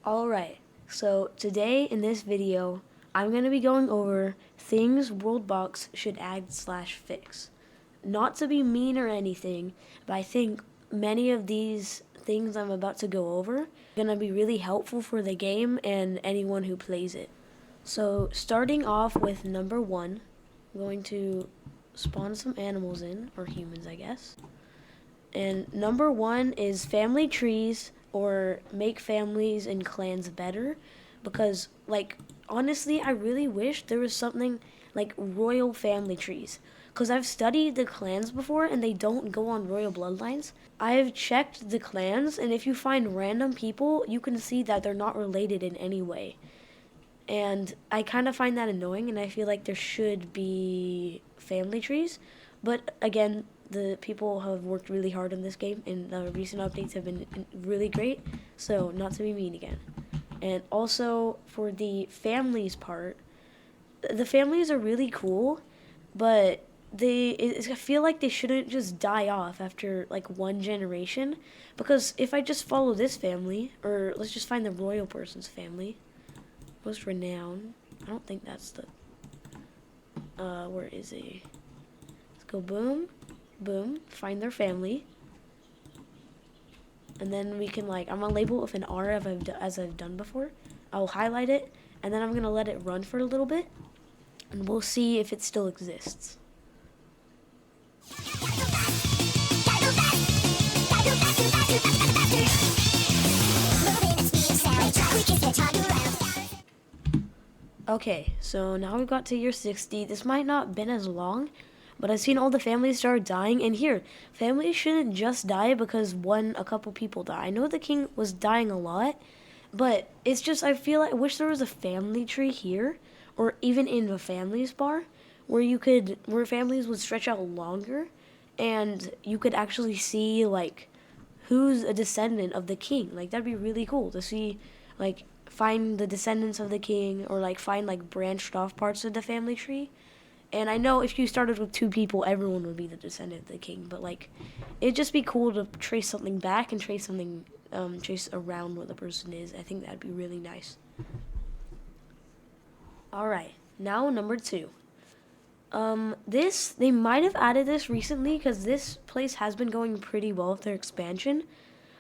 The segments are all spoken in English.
Alright, so today in this video, I'm going to be going over things WorldBox should add/fix. Not to be mean or anything, but I think many of these things I'm about to go over are going to be really helpful for the game and anyone who plays it. So starting off with number 1, I'm going to spawn some animals in, or humans I guess. And number 1 is family trees, or make families and clans better, because honestly I really wish there was something like royal family trees, because I've studied the clans before and they don't go on royal bloodlines. I've checked the clans, and if you find random people you can see that they're not related in any way, and I kind of find that annoying, and I feel like there should be family trees. But again, the people have worked really hard in this game, and the recent updates have been really great, so not to be mean again. And also, for the families part, the families are really cool, but I feel like they shouldn't just die off after like one generation, because if I just follow this family, or let's just find the royal person's family, most renowned, I don't think that's the, where is he? Let's go boom. Boom, find their family, and then we can I'm gonna label it with an R as I've done before. I'll highlight it, and then I'm gonna let it run for a little bit, and we'll see if it still exists. Okay, so now we got to year 60. This might not have been as long, but I've seen all the families start dying, and here, families shouldn't just die because a couple people die. I know the king was dying a lot, but it's just, I wish there was a family tree here, or even in the families bar, where families would stretch out longer, and you could actually see, who's a descendant of the king. That'd be really cool to see, find the descendants of the king, or, find, branched off parts of the family tree. And I know if you started with 2 people, everyone would be the descendant of the king. But it'd just be cool to trace something back and trace around what the person is. I think that'd be really nice. All right, now number 2. They might have added this recently because this place has been going pretty well with their expansion.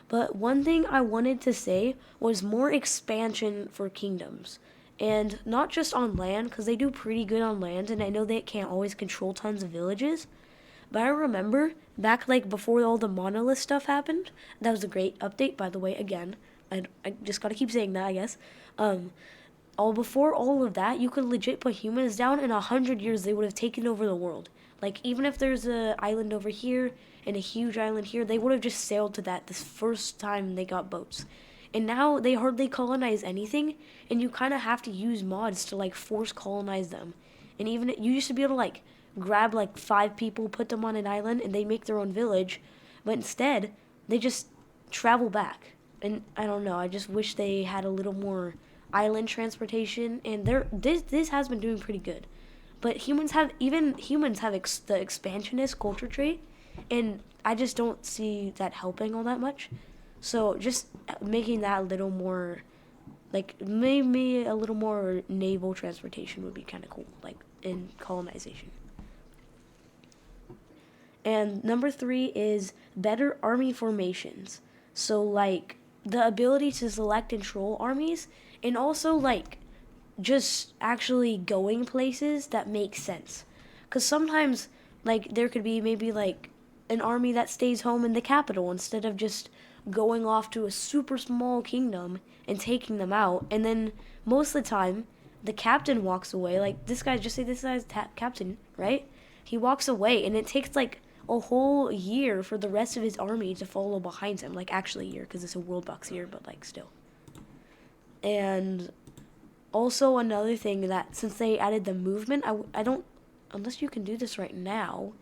But one thing I wanted to say was more expansion for kingdoms. And not just on land, because they do pretty good on land, and I know they can't always control tons of villages. But I remember back before all the monolith stuff happened, that was a great update, by the way, again. I just gotta keep saying that, I guess. Before all of that, you could legit put humans down, in 100 years they would have taken over the world. Even if there's an island over here and a huge island here, they would have just sailed to that this first time they got boats. And now they hardly colonize anything, and you kind of have to use mods to force colonize them. And even you used to be able to grab 5 people, put them on an island, and they make their own village. But instead, they just travel back. And I don't know, I just wish they had a little more island transportation. And this has been doing pretty good. But humans have the expansionist culture trait, and I just don't see that helping all that much. So just making that a little more, maybe a little more naval transportation would be kind of cool, in colonization. And number 3 is better army formations. So the ability to select and control armies, and also just actually going places that make sense. Because sometimes there could be maybe an army that stays home in the capital instead of just going off to a super small kingdom and taking them out, and then most of the time the captain walks away. This guy's captain, right? He walks away, and it takes a whole year for the rest of his army to follow behind him. Actually a year, because it's a WorldBox year, but still. And also another thing, that since they added the movement, I don't, unless you can do this right now,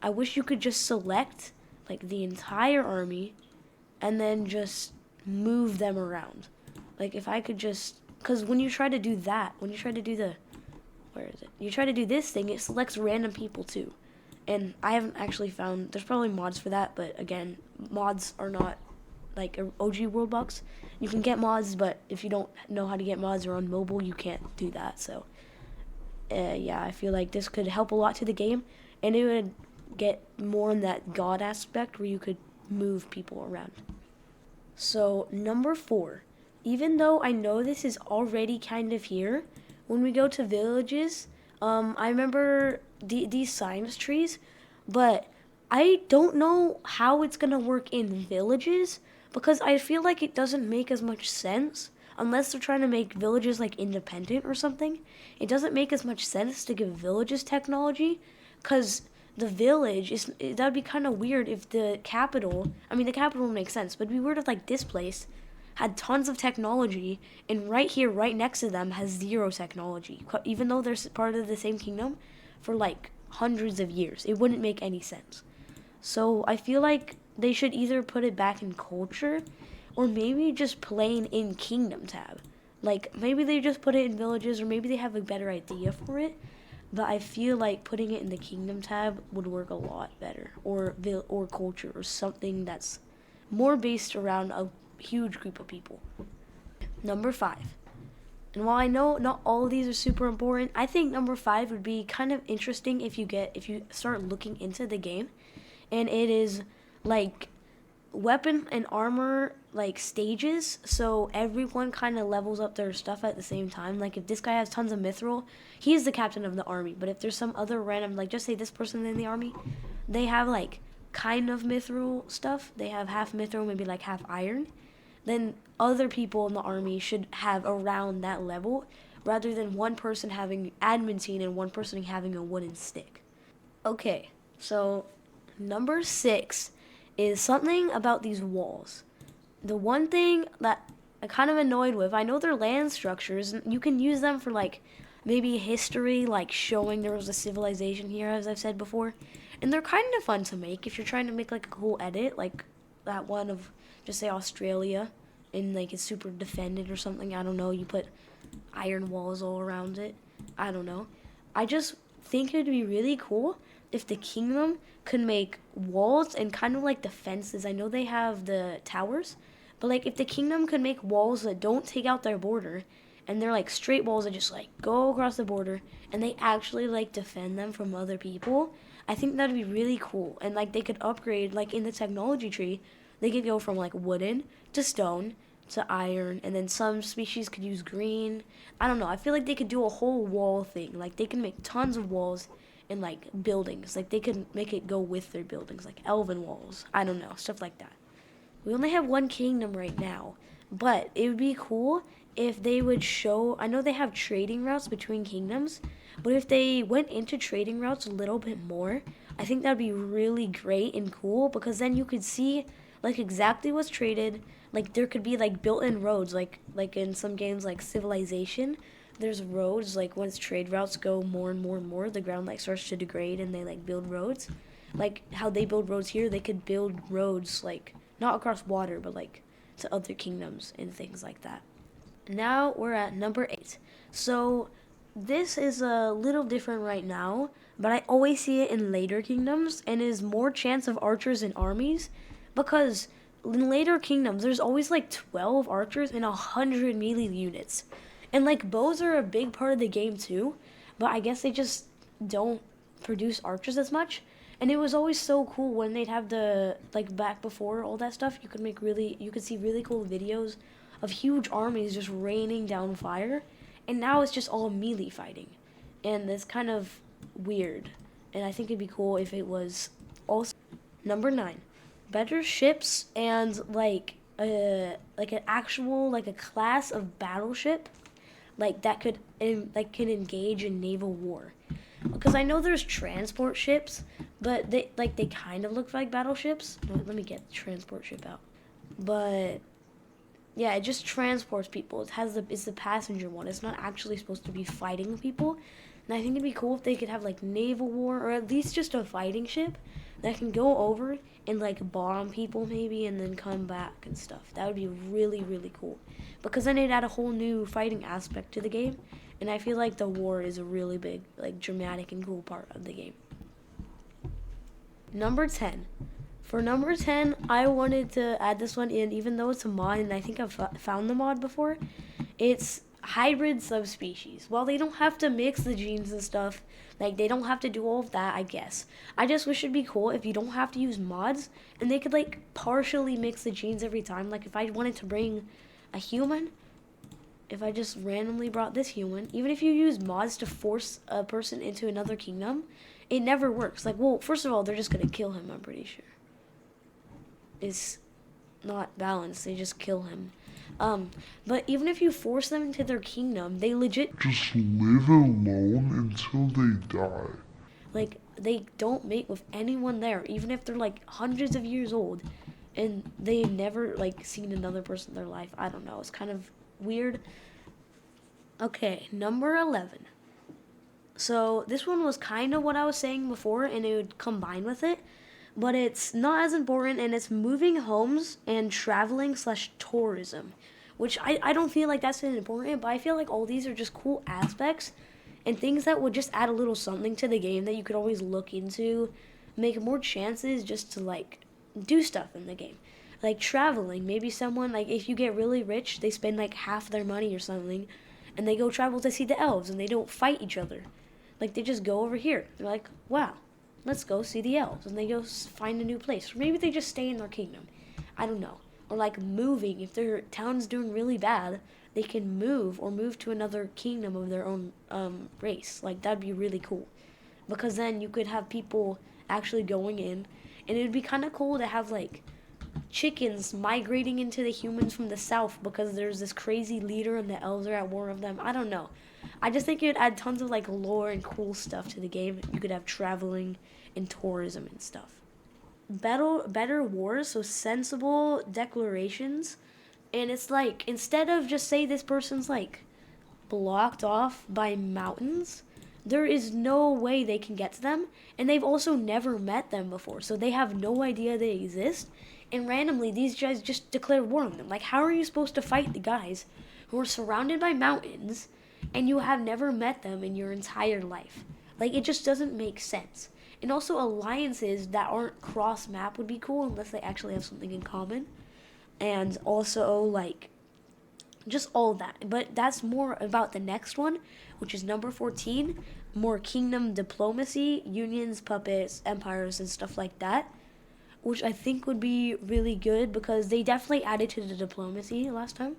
I wish you could just select the entire army and then just move them around. If I could just, because when you try to do that, you try to do this thing, it selects random people too. And I haven't actually found, there's probably mods for that, but again, mods are not like a OG WorldBox. You can get mods, but if you don't know how to get mods or on mobile, you can't do that. So yeah, I feel like this could help a lot to the game, and it would get more in that God aspect where you could move people around. So number 4, even though I know this is already kind of here, when we go to villages, I remember these science trees, but I don't know how it's gonna work in villages because I feel like it doesn't make as much sense unless they're trying to make villages like independent or something. It doesn't make as much sense to give villages technology because the village is that'd be kind of weird if the capital. I mean, the capital would make sense, but it'd be weird if like this place had tons of technology and right here, right next to them, has zero technology. Even though they're part of the same kingdom for like hundreds of years, it wouldn't make any sense. So I feel like they should either put it back in culture or maybe just plain in kingdom tab. Like maybe they just put it in villages or maybe they have a better idea for it. But I feel like putting it in the kingdom tab would work a lot better, or culture, or something that's more based around a huge group of people. Number 5. And while I know not all of these are super important, I think number 5 would be kind of interesting if you start looking into the game, and it is like weapon and armor like stages, so everyone kind of levels up their stuff at the same time. Like if this guy has tons of mithril, he's the captain of the army, but if there's some other random, like just say this person in the army, they have like kind of mithril stuff, they have half mithril, maybe like half iron, then other people in the army should have around that level rather than one person having adamantine and one person having a wooden stick. Okay, so number 6 is something about these walls. The one thing that I'm kind of annoyed with, I know they're land structures, and you can use them for like maybe history, like showing there was a civilization here, as I've said before. And they're kind of fun to make if you're trying to make like a cool edit, like that one of just say Australia, and like it's super defended or something. I don't know. You put iron walls all around it. I don't know. I just think it would be really cool if the kingdom could make walls and kind of like the fences. I know they have the towers, but like if the kingdom could make walls that don't take out their border and they're like straight walls that just like go across the border and they actually like defend them from other people, I think that'd be really cool. And like they could upgrade, like in the technology tree, they could go from like wooden to stone to iron, and then some species could use green. I don't know. I feel like they could do a whole wall thing. Like they can make tons of walls and like buildings. Like they could make it go with their buildings, like elven walls. I don't know, stuff like that. We only have one kingdom right now, but it would be cool if they would show, I know they have trading routes between kingdoms, but if they went into trading routes a little bit more, I think that'd be really great and cool, because then you could see like exactly what's traded. Like there could be like built-in roads, like in some games like Civilization, there's roads, like once trade routes go more and more and more, the ground like starts to degrade and they like build roads. Like how they build roads here, they could build roads like not across water, but like to other kingdoms and things like that. Now we're at number 8. So this is a little different right now, but I always see it in later kingdoms and is more chance of archers and armies, because in later kingdoms there's always like 12 archers and 100 melee units. And like bows are a big part of the game too, but I guess they just don't produce archers as much. And it was always so cool when they'd have the, like back before all that stuff, you could see really cool videos of huge armies just raining down fire. And now it's just all melee fighting. And it's kind of weird. And I think it'd be cool if it was also. Number 9, better ships and like an actual, like a class of battleship like that could can engage in naval war. Because I know there's transport ships, but they kind of look like battleships. Let me get the transport ship out. But yeah, it just transports people. It's the passenger one. It's not actually supposed to be fighting people. And I think it'd be cool if they could have like naval war, or at least just a fighting ship that can go over and like bomb people maybe and then come back and stuff. That would be really, really cool. Because then it'd add a whole new fighting aspect to the game. And I feel like the war is a really big, like dramatic and cool part of the game. Number 10. For number 10, I wanted to add this one in, even though it's a mod, and I think I've found the mod before. It's hybrid subspecies. Well, they don't have to mix the genes and stuff. Like, they don't have to do all of that, I guess. I just wish it'd be cool if you don't have to use mods, and they could, like, partially mix the genes every time. Like, if I wanted to bring a human, if I just randomly brought this human, even if you use mods to force a person into another kingdom, it never works. Like, well, first of all, they're just gonna kill him, I'm pretty sure. It's not balanced, they just kill him. But even if you force them into their kingdom, they legit just live alone until they die. Like, they don't mate with anyone there, even if they're like hundreds of years old, and they never like seen another person in their life. I don't know, it's kind of weird. Okay, number 11. So this one was kind of what I was saying before, and it would combine with it, but it's not as important, and it's moving homes and traveling / tourism, which I don't feel like that's important, but I feel like all these are just cool aspects and things that would just add a little something to the game that you could always look into, make more chances just to like do stuff in the game. Like traveling, maybe someone, like if you get really rich, they spend like half their money or something, and they go travel to see the elves, and they don't fight each other. Like they just go over here. They're like, wow, let's go see the elves, and they go find a new place. Or maybe they just stay in their kingdom. I don't know. Or like moving, if their town's doing really bad, they can move or move to another kingdom of their own race. Like that'd be really cool, because then you could have people actually going in, and it'd be kind of cool to have like chickens migrating into the humans from the south because there's this crazy leader and the elves are at war with them. I don't know. I just think it would add tons of like lore and cool stuff to the game. You could have traveling and tourism and stuff. Better wars, so sensible declarations. And it's like, instead of just say this person's like blocked off by mountains, there is no way they can get to them, and they've also never met them before, so they have no idea they exist, and randomly these guys just declare war on them. Like, how are you supposed to fight the guys who are surrounded by mountains and you have never met them in your entire life? Like, it just doesn't make sense. And also alliances that aren't cross map would be cool unless they actually have something in common. And also like just all that. But that's more about the next one, which is number 14, more kingdom diplomacy, unions, puppets, empires, and stuff like that, which I think would be really good because they definitely added to the diplomacy last time.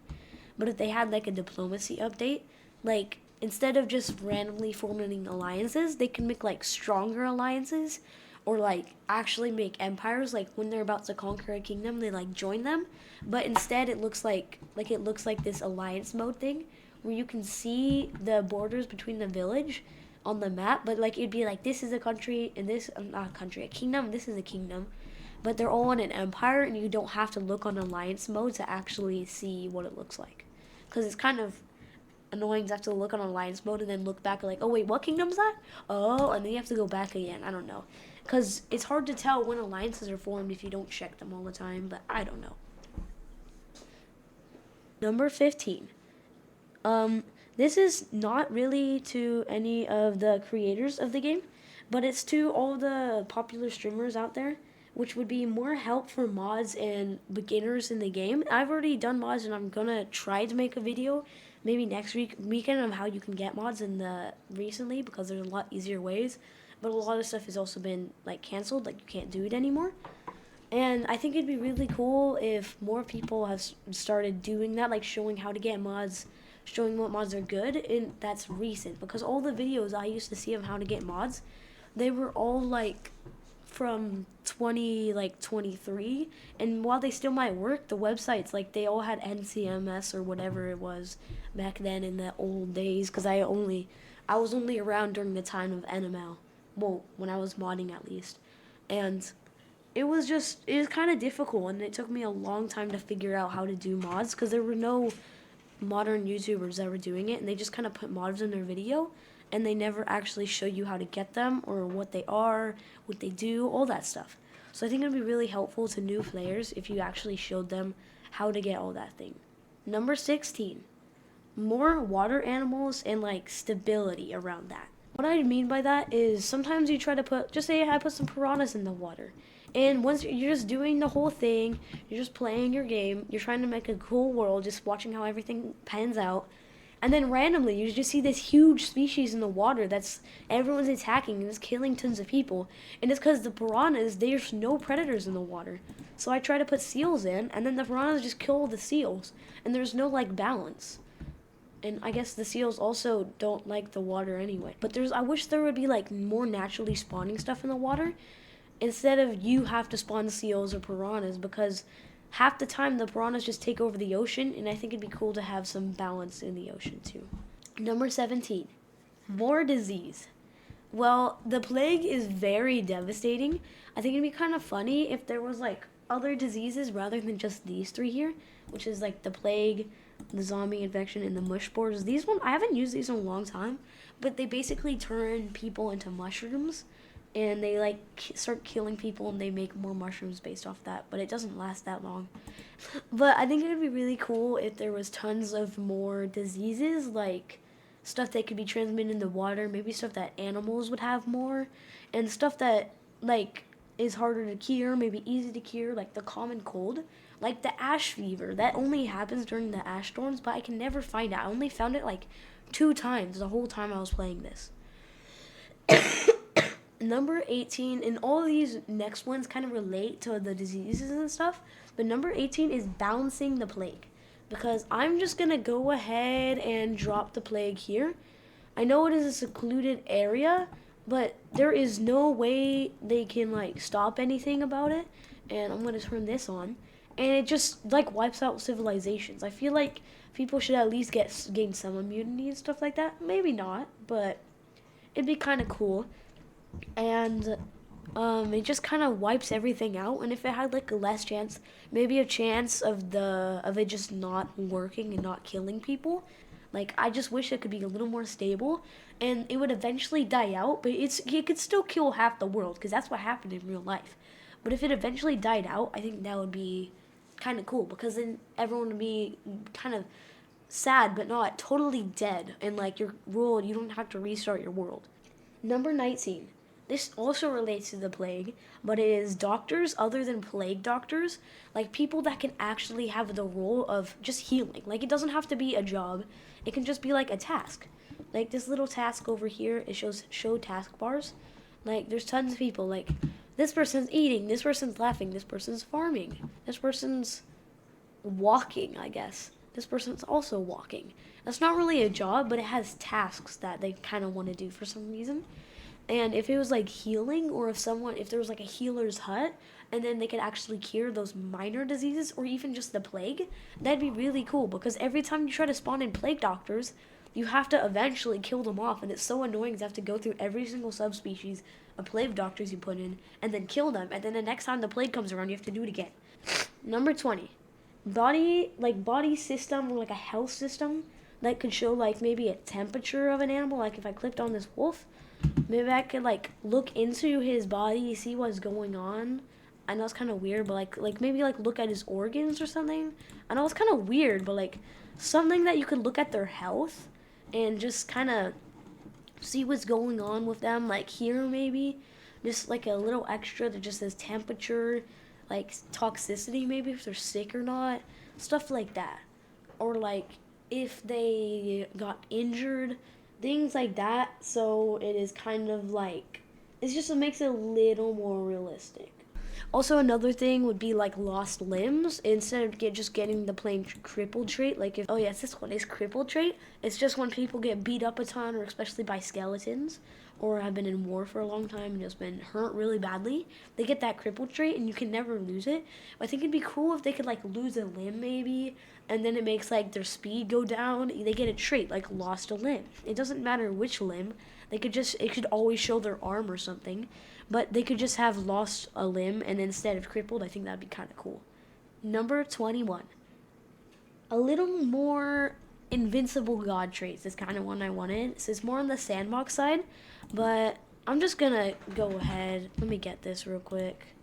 But if they had like a diplomacy update, like instead of just randomly forming alliances, they can make like stronger alliances, or like actually make empires. Like when they're about to conquer a kingdom, they like join them, but instead it looks like this alliance mode thing where you can see the borders between the village on the map, but like it'd be like this is a country and this not a country, a kingdom, this is a kingdom, but they're all in an empire, and you don't have to look on alliance mode to actually see what it looks like, because it's kind of annoying to have to look on alliance mode and then look back like, oh wait, what kingdom's that? Oh, and then you have to go back again. I don't know, because it's hard to tell when alliances are formed if you don't check them all the time, but I don't know. Number 15. This is not really to any of the creators of the game, but it's to all the popular streamers out there, which would be more help for mods and beginners in the game. I've already done mods, and I'm gonna try to make a video maybe next weekend of how you can get mods in the recently, because there's a lot easier ways, but a lot of stuff has also been like canceled, like you can't do it anymore. And I think it'd be really cool if more people have started doing that, like showing how to get mods, showing what mods are good, and that's recent, because all the videos I used to see of how to get mods, they were all like from 2023, and while they still might work, the websites, like they all had NCMS or whatever it was back then in the old days, because I was only around during the time of NML, well, when I was modding at least, and it was kind of difficult, and it took me a long time to figure out how to do mods, because there were no modern YouTubers that were doing it, and they just kind of put mods in their video, and they never actually show you how to get them, or what they are, what they do, all that stuff. So I think it would be really helpful to new players if you actually showed them how to get all that thing. Number 16, more water animals and like stability around that. What I mean by that is sometimes you try to just say I put some piranhas in the water, And once you're just doing the whole thing, you're just playing your game, you're trying to make a cool world, just watching how everything pans out. And then randomly, you just see this huge species in the water that's everyone's attacking and it's killing tons of people. And it's because the piranhas, there's no predators in the water. So I try to put seals in, and then the piranhas just kill the seals. And there's no, like, balance. And I guess the seals also don't like the water anyway. But I wish there would be, like, more naturally spawning stuff in the water instead of you have to spawn seals or piranhas, because half the time the piranhas just take over the ocean, and I think it'd be cool to have some balance in the ocean too. Number 17, more disease. Well, the plague is very devastating. I think it'd be kind of funny if there was like other diseases rather than just these three here, which is like the plague, the zombie infection, and the mush spores. These one I haven't used these in a long time, but they basically turn people into mushrooms, and they like start killing people, and they make more mushrooms based off that, but it doesn't last that long. But I think it would be really cool if there was tons of more diseases, like stuff that could be transmitted in the water, maybe stuff that animals would have more, and stuff that like is harder to cure, maybe easy to cure, like the common cold, like the ash fever that only happens during the ash storms, but I can never find it. I only found it like 2 times the whole time I was playing this. Number 18, and all these next ones kind of relate to the diseases and stuff, but number 18 is balancing the plague. Because I'm just going to go ahead and drop the plague here. I know it is a secluded area, but there is no way they can like stop anything about it. And I'm going to turn this on. And it just like wipes out civilizations. I feel like people should at least gain some immunity and stuff like that. Maybe not, but it'd be kind of cool. And it just kind of wipes everything out. And if it had like a less chance, maybe a chance of it just not working and not killing people, like I just wish it could be a little more stable, and it would eventually die out. But it could still kill half the world, because that's what happened in real life. But if it eventually died out, I think that would be kind of cool, because then everyone would be kind of sad but not totally dead, and like your world, you don't have to restart your world. Number 19. This also relates to the plague, but it is doctors other than plague doctors, like people that can actually have the role of just healing. Like it doesn't have to be a job, it can just be like a task. Like this little task over here, it shows show task bars. Like there's tons of people, like this person's eating, this person's laughing, this person's farming, this person's walking, I guess. This person's also walking. That's not really a job, but it has tasks that they kind of want to do for some reason. And if it was like healing, or if there was like a healer's hut, and then they could actually cure those minor diseases, or even just the plague, that'd be really cool, because every time you try to spawn in plague doctors, you have to eventually kill them off, and it's so annoying to have to go through every single subspecies of plague doctors you put in, and then kill them, and then the next time the plague comes around, you have to do it again. Number 20. Body system, or like a health system that could show like maybe a temperature of an animal. Like if I clicked on this wolf, maybe I could like look into his body, see what's going on. I know it's kind of weird, but like maybe like look at his organs or something. I know it's kind of weird, but like something that you could look at their health and just kind of see what's going on with them. Like here maybe just like a little extra that just says temperature, like toxicity, maybe if they're sick or not, stuff like that. Or like if they got injured, things like that. So it is kind of like, it makes it a little more realistic. Also, another thing would be like lost limbs. Instead of just getting the plain crippled trait, like if, oh yes, this one is crippled trait. It's just when people get beat up a ton, or especially by skeletons, or have been in war for a long time and just been hurt really badly, they get that crippled trait, and you can never lose it. But I think it'd be cool if they could like lose a limb maybe, and then it makes like their speed go down. They get a trait like lost a limb. It doesn't matter which limb. It could always show their arm or something, but they could just have lost a limb, and instead of crippled, I think that'd be kind of cool. Number 21. A little more invincible god traits is kind of one I wanted. So it's more on the sandbox side, but I'm just gonna go ahead. Let me get this real quick.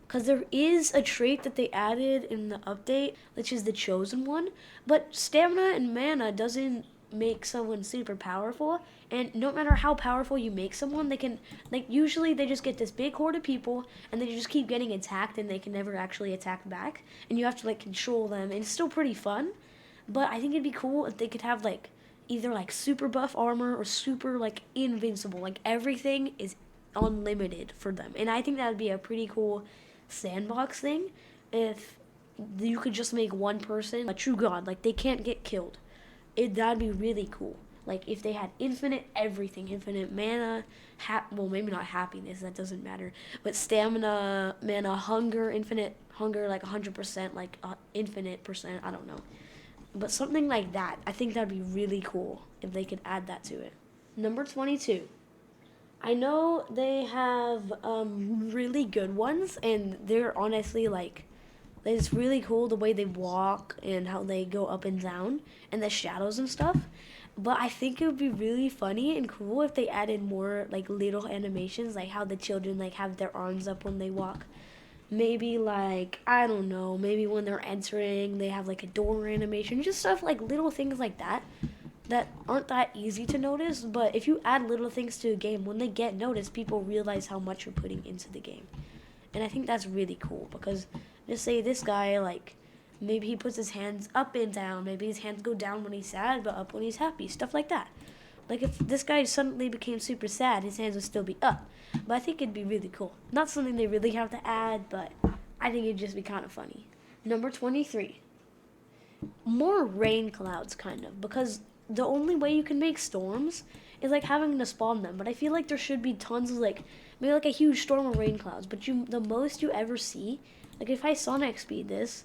Because there is a trait that they added in the update, which is the chosen one, but stamina and mana doesn't make someone super powerful, and no matter how powerful you make someone, they can, like, usually they just get this big horde of people, and they just keep getting attacked, and they can never actually attack back, and you have to, like, control them, and it's still pretty fun, but I think it'd be cool if they could have, like, either, like, super buff armor or super, like, invincible, like, everything is unlimited for them, and I think that would be a pretty cool sandbox thing if you could just make one person a true god, like they can't get killed. That'd be really cool. Like if they had infinite everything, infinite mana, well maybe not happiness, that doesn't matter, but stamina, mana, hunger, infinite hunger, like 100%, like infinite percent, I don't know. But something like that, I think that'd be really cool if they could add that to it. Number 22. I know they have really good ones, and they're honestly like, it's really cool the way they walk and how they go up and down and the shadows and stuff. But I think it would be really funny and cool if they added more like little animations, like how the children like have their arms up when they walk. Maybe like, I don't know, maybe when they're entering they have like a door animation, just stuff like little things like that that aren't that easy to notice. But if you add little things to a game, when they get noticed, people realize how much you're putting into the game. And I think that's really cool because just say this guy, like, maybe he puts his hands up and down. Maybe his hands go down when he's sad, but up when he's happy. Stuff like that. Like, if this guy suddenly became super sad, his hands would still be up. But I think it'd be really cool. Not something they really have to add, but I think it'd just be kind of funny. Number 23. More rain clouds, kind of. Because the only way you can make storms is, like, having to spawn them. But I feel like there should be tons of, like, maybe, like, a huge storm of rain clouds. But the most you ever see, like, if I Sonic speed this,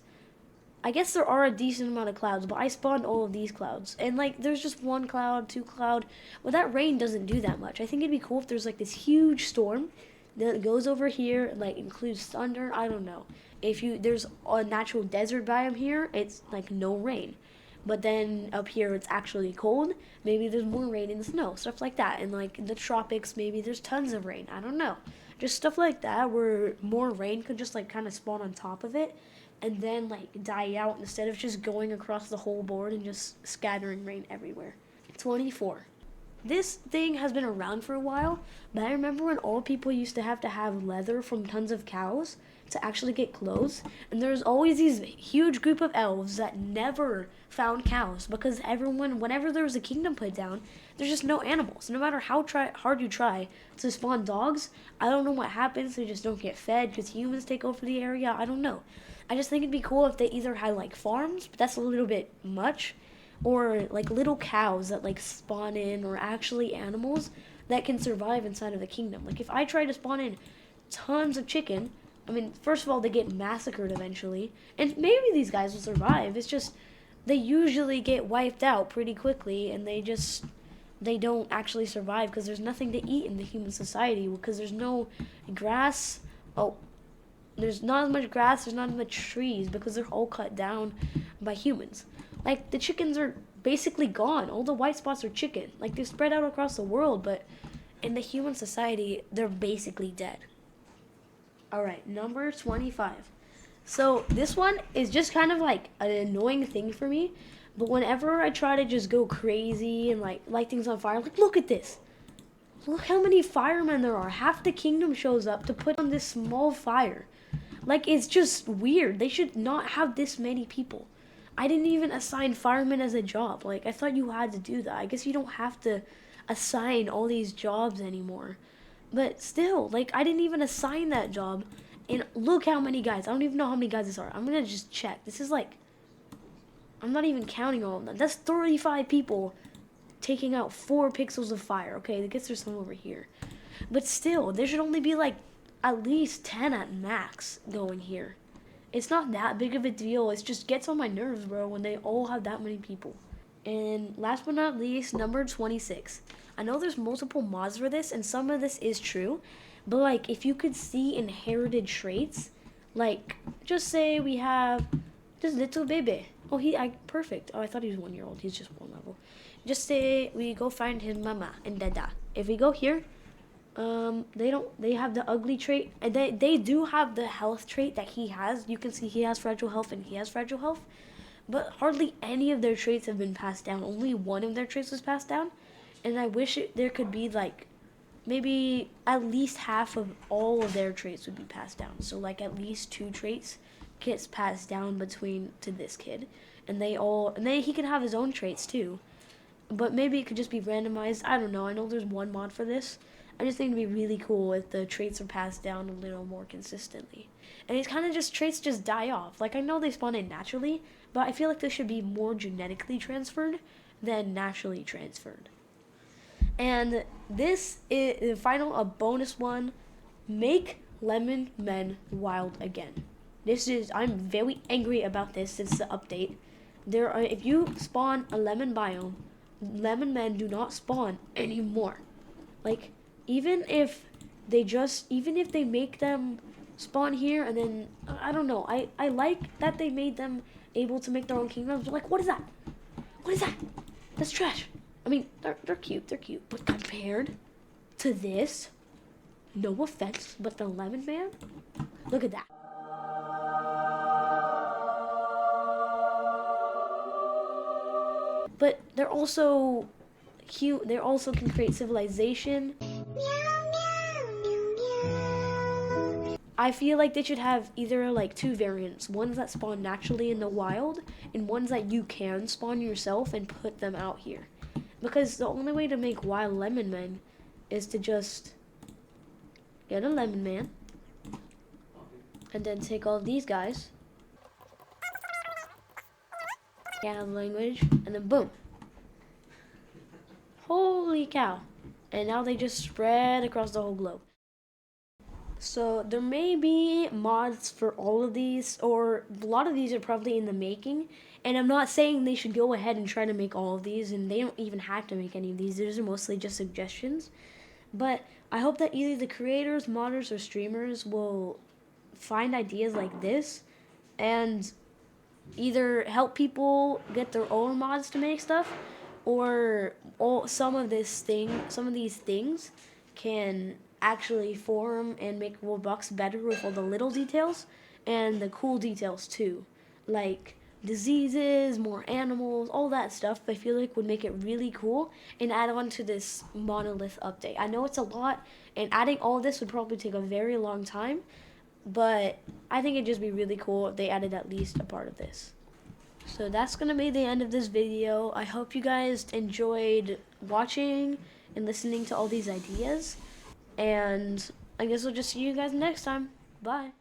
I guess there are a decent amount of clouds, but I spawned all of these clouds. And, like, there's just one cloud, two cloud. But that rain doesn't do that much. I think it'd be cool if there's, like, this huge storm that goes over here and, like, includes thunder. I don't know. There's a natural desert biome here, it's, like, no rain. But then up here it's actually cold. Maybe there's more rain and snow, stuff like that. And, like, in the tropics, maybe there's tons of rain. I don't know. Just stuff like that where more rain could just like kind of spawn on top of it and then like die out instead of just going across the whole board and just scattering rain everywhere. 24. This thing has been around for a while, but I remember when all people used to have leather from tons of cows to actually get clothes, and there's always these huge group of elves that never found cows because everyone, whenever there was a kingdom put down, there's just no animals. No matter how hard you try to spawn dogs, I don't know what happens. They just don't get fed because humans take over the area. I don't know. I just think it'd be cool if they either had like farms, but that's a little bit much, or like little cows that like spawn in, or actually animals that can survive inside of the kingdom. Like if I try to spawn in tons of chicken, I mean, first of all, they get massacred eventually, and maybe these guys will survive. It's just they usually get wiped out pretty quickly, and they don't actually survive because there's nothing to eat in the human society because there's no grass. Oh, there's not as much grass, there's not as much trees because they're all cut down by humans. Like, the chickens are basically gone. All the white spots are chicken. Like, they're spread out across the world, but in the human society, they're basically dead. Alright, number 25. So, this one is just kind of like an annoying thing for me, but whenever I try to just go crazy and like light things on fire, like, look at this. Look how many firemen there are. Half the kingdom shows up to put on this small fire. Like, it's just weird. They should not have this many people. I didn't even assign firemen as a job. Like, I thought you had to do that. I guess you don't have to assign all these jobs anymore. But still, like, I didn't even assign that job. And look how many guys. I don't even know how many guys this are. I'm going to just check. This is like, I'm not even counting all of them. That's 35 people taking out 4 pixels of fire. Okay, I guess there's some over here. But still, there should only be like at least 10 at max going here. It's not that big of a deal. It just gets on my nerves, bro, when they all have that many people. And last but not least, number 26. I know there's multiple mods for this, and some of this is true. But, like, if you could see inherited traits, like, just say we have this little baby. Oh, perfect. Oh, I thought he was 1 year old. He's just 1 level. Just say we go find his mama and dada. If we go here, they have the ugly trait, and they do have the health trait that he has. You can see he has fragile health and he has fragile health. but hardly any of their traits have been passed down. Only one of their traits was passed down, and I wish there could be like maybe at least half of all of their traits would be passed down. So like at least 2 traits gets passed down between to this kid, and then he can have his own traits too. But maybe it could just be randomized. I don't know. I know there's one mod for this. I just think it'd be really cool if the traits are passed down a little more consistently. And it's kind of just traits just die off. Like I know they spawn in naturally, but I feel like they should be more genetically transferred than naturally transferred. And this is the final, a bonus one. Make lemon men wild again. I'm very angry about this since the update. If you spawn a lemon biome, lemon men do not spawn anymore. Like, even if they make them spawn here and then, I don't know, I like that they made them able to make their own kingdoms. Like, what is that? What is that? That's trash. I mean, they're cute, but compared to this, no offense, but the lemon man, look at that. But they're also cute. They also can create civilization. I feel like they should have either like 2 variants. Ones that spawn naturally in the wild, and ones that you can spawn yourself and put them out here. Because the only way to make wild lemon men is to just get a lemon man, and then take all of these guys, yeah, language, and then boom. Holy cow. And now they just spread across the whole globe. So there may be mods for all of these, or a lot of these are probably in the making. And I'm not saying they should go ahead and try to make all of these, and they don't even have to make any of these. These are mostly just suggestions. But I hope that either the creators, modders, or streamers will find ideas like this and either help people get their own mods to make stuff, or some of these things can actually form and make WorldBox better with all the little details and the cool details too, like diseases, more animals, all that stuff. I feel like would make it really cool and add on to this monolith update. I know it's a lot, and adding all of this would probably take a very long time, but I think it'd just be really cool if they added at least a part of this. So that's going to be the end of this video. I hope you guys enjoyed watching and listening to all these ideas. And I guess I'll just see you guys next time. Bye.